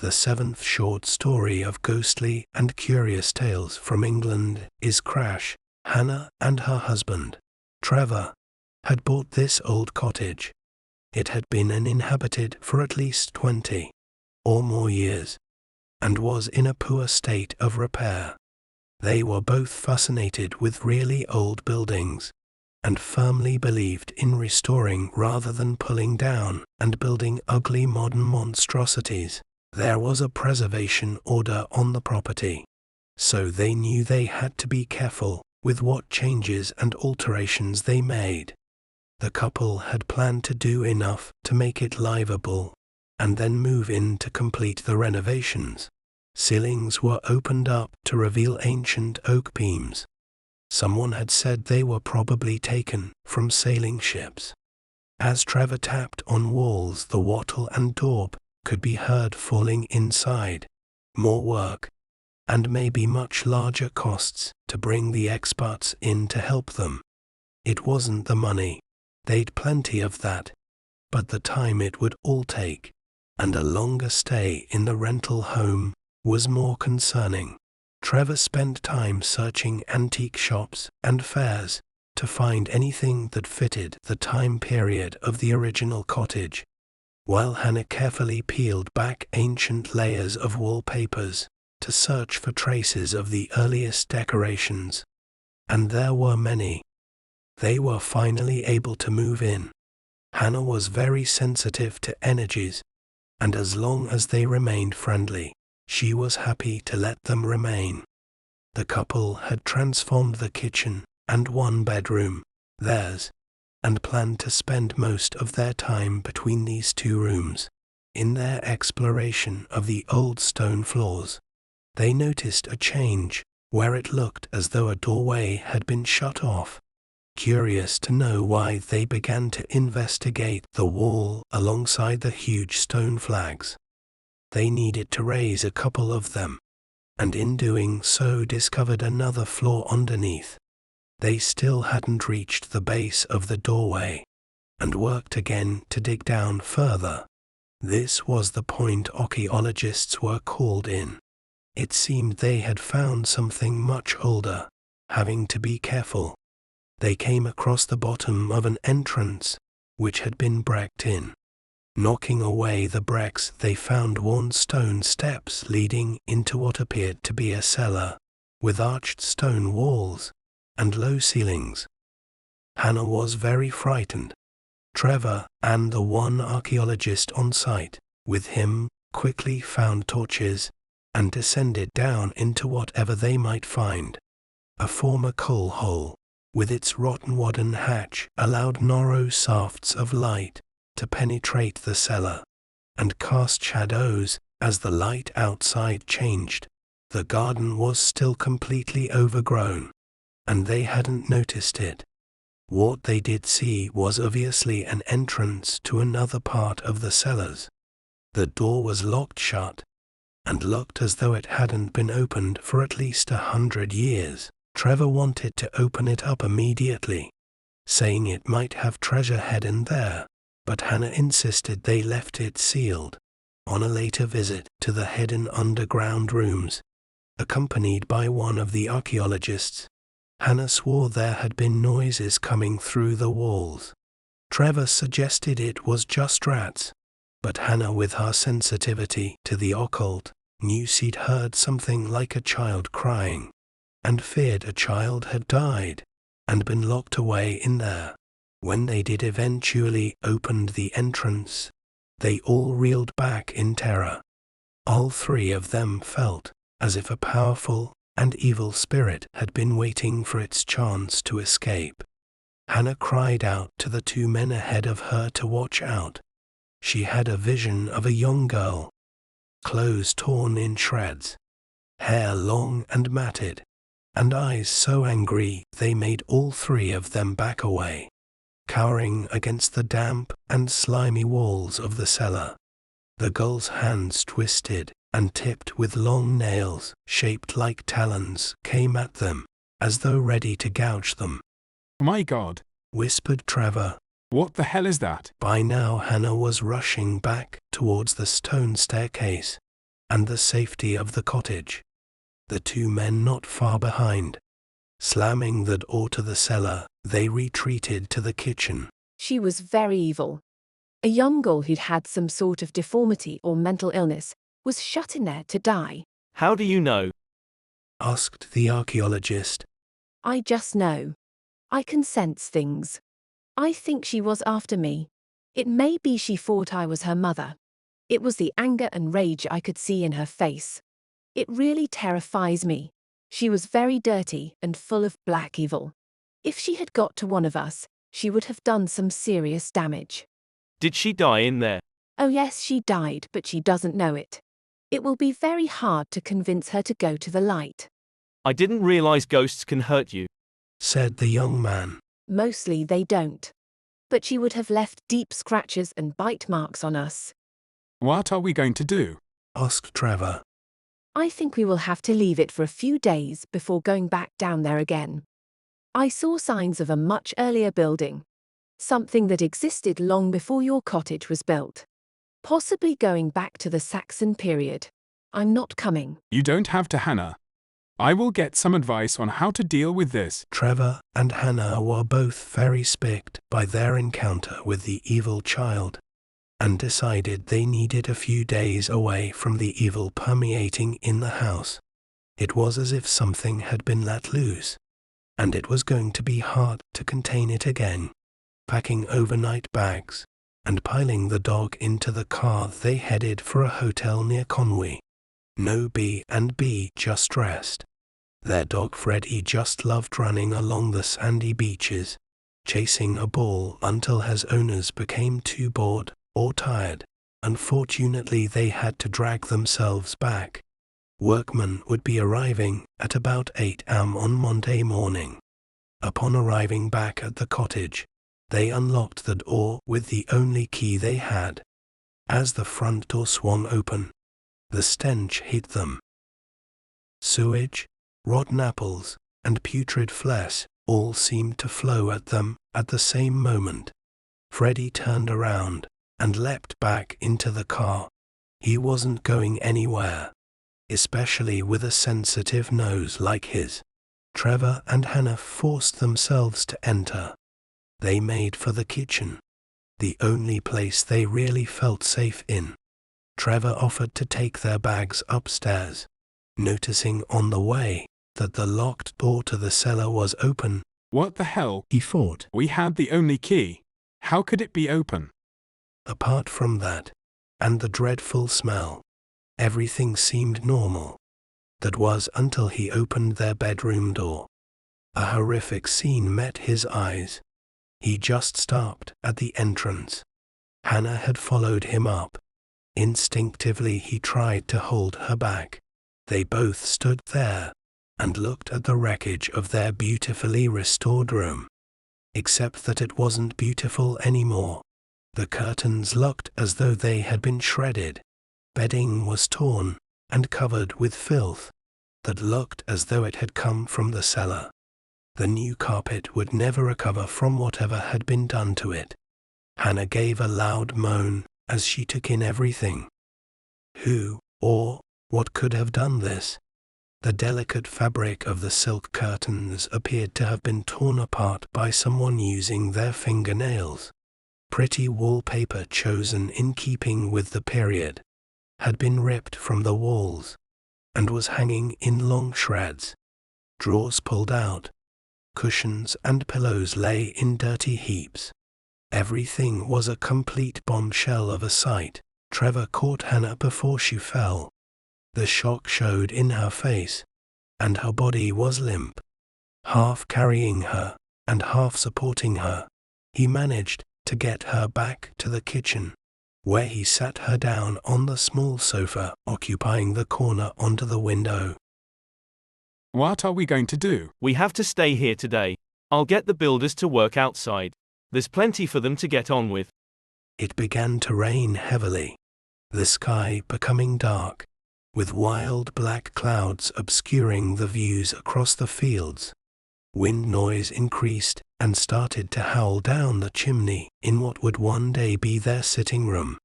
The seventh short story of ghostly and curious tales from England is Crash. Hannah and her husband, Trevor, had bought this old cottage. It had been uninhabited for at least 20 or more years, and was in a poor state of repair. They were both fascinated with really old buildings, and firmly believed in restoring rather than pulling down and building ugly modern monstrosities. There was a preservation order on the property, so they knew they had to be careful with what changes and alterations they made. The couple had planned to do enough to make it livable, and then move in to complete the renovations. Ceilings were opened up to reveal ancient oak beams. Someone had said they were probably taken from sailing ships. As Trevor tapped on walls, the wattle and daub could be heard falling inside. More work, and maybe much larger costs to bring the experts in to help them. It wasn't the money, they'd plenty of that, but the time it would all take, and a longer stay in the rental home, was more concerning. Trevor spent time searching antique shops and fairs to find anything that fitted the time period of the original cottage, while Hannah carefully peeled back ancient layers of wallpapers to search for traces of the earliest decorations. And there were many. They were finally able to move in. Hannah was very sensitive to energies, and as long as they remained friendly, she was happy to let them remain. The couple had transformed the kitchen and one bedroom, theirs, and planned to spend most of their time between these two rooms. In their exploration of the old stone floors, they noticed a change where it looked as though a doorway had been shut off. Curious to know why, they began to investigate the wall alongside the huge stone flags. They needed to raise a couple of them, and in doing so discovered another floor underneath. They still hadn't reached the base of the doorway, and worked again to dig down further. This was the point archaeologists were called in. It seemed they had found something much older. Having to be careful, they came across the bottom of an entrance, which had been breaked in. Knocking away the bricks, they found worn stone steps leading into what appeared to be a cellar, with arched stone walls and low ceilings. Hannah was very frightened. Trevor and the one archaeologist on site with him quickly found torches and descended down into whatever they might find. A former coal hole, with its rotten wooden hatch, allowed narrow shafts of light to penetrate the cellar and cast shadows as the light outside changed. The garden was still completely overgrown, and they hadn't noticed it. What they did see was obviously an entrance to another part of the cellars. The door was locked shut, and looked as though it hadn't been opened for at least 100 years. Trevor wanted to open it up immediately, saying it might have treasure hidden there, but Hannah insisted they left it sealed. On a later visit to the hidden underground rooms, accompanied by one of the archaeologists, Hannah swore there had been noises coming through the walls. Trevor suggested it was just rats, but Hannah, with her sensitivity to the occult, knew she'd heard something like a child crying, and feared a child had died and been locked away in there. When they did eventually open the entrance, they all reeled back in terror. All three of them felt as if a powerful and evil spirit had been waiting for its chance to escape. Hannah cried out to the two men ahead of her to watch out. She had a vision of a young girl, clothes torn in shreds, hair long and matted, and eyes so angry they made all three of them back away, cowering against the damp and slimy walls of the cellar. The girl's hands, twisted and tipped with long nails shaped like talons, came at them, as though ready to gouge them. "My God," whispered Trevor. "what the hell is that?" By now Hannah was rushing back towards the stone staircase, and the safety of the cottage. The two men not far behind. Slamming the door to the cellar, they retreated to the kitchen. She was very evil. A young girl who'd had some sort of deformity or mental illness was shut in there to die. How do you know? Asked the archaeologist. I just know. I can sense things. I think she was after me. It may be she thought I was her mother. It was the anger and rage I could see in her face. It really terrifies me. She was very dirty and full of black evil. If she had got to one of us, she would have done some serious damage. Did she die in there? Oh yes, she died, but she doesn't know it. It will be very hard to convince her to go to the light. I didn't realize ghosts can hurt you. Said the young man. Mostly they don't. But she would have left deep scratches and bite marks on us. What are we going to do? Asked Trevor. I think we will have to leave it for a few days before going back down there again. I saw signs of a much earlier building. Something that existed long before your cottage was built. Possibly going back to the Saxon period. I'm not coming. You don't have to, Hannah. I will get some advice on how to deal with this. Trevor and Hannah were both very spicked by their encounter with the evil child, and decided they needed a few days away from the evil permeating in the house. It was as if something had been let loose, and it was going to be hard to contain it again. Packing overnight bags and piling the dog into the car, they headed for a hotel near Conwy. No B&B, just rest. Their dog Freddie just loved running along the sandy beaches, chasing a ball until his owners became too bored or tired. Unfortunately, they had to drag themselves back. Workmen would be arriving at about 8 a.m. on Monday morning. Upon arriving back at the cottage, they unlocked the door with the only key they had. As the front door swung open, the stench hit them. Sewage, rotten apples, and putrid flesh all seemed to flow at them at the same moment. Freddie turned around and leapt back into the car. He wasn't going anywhere, especially with a sensitive nose like his. Trevor and Hannah forced themselves to enter. They made for the kitchen, the only place they really felt safe in. Trevor offered to take their bags upstairs, noticing on the way that the locked door to the cellar was open. What the hell? He thought. We had the only key. How could it be open? Apart from that, and the dreadful smell, everything seemed normal. That was until he opened their bedroom door. A horrific scene met his eyes. He just stopped at the entrance. Hannah had followed him up. Instinctively he tried to hold her back. They both stood there and looked at the wreckage of their beautifully restored room. Except that it wasn't beautiful anymore. The curtains looked as though they had been shredded. Bedding was torn and covered with filth that looked as though it had come from the cellar. The new carpet would never recover from whatever had been done to it. Hannah gave a loud moan as she took in everything. Who, or what could have done this? The delicate fabric of the silk curtains appeared to have been torn apart by someone using their fingernails. Pretty wallpaper chosen in keeping with the period had been ripped from the walls and was hanging in long shreds. Drawers pulled out. Cushions and pillows lay in dirty heaps. Everything was a complete bombshell of a sight. Trevor caught Hannah before she fell. The shock showed in her face, and her body was limp. Half carrying her and half supporting her, he managed to get her back to the kitchen, where he sat her down on the small sofa occupying the corner onto the window. What are we going to do? We have to stay here today. I'll get the builders to work outside. There's plenty for them to get on with. It began to rain heavily, the sky becoming dark, with wild black clouds obscuring the views across the fields. Wind noise increased and started to howl down the chimney in what would one day be their sitting room.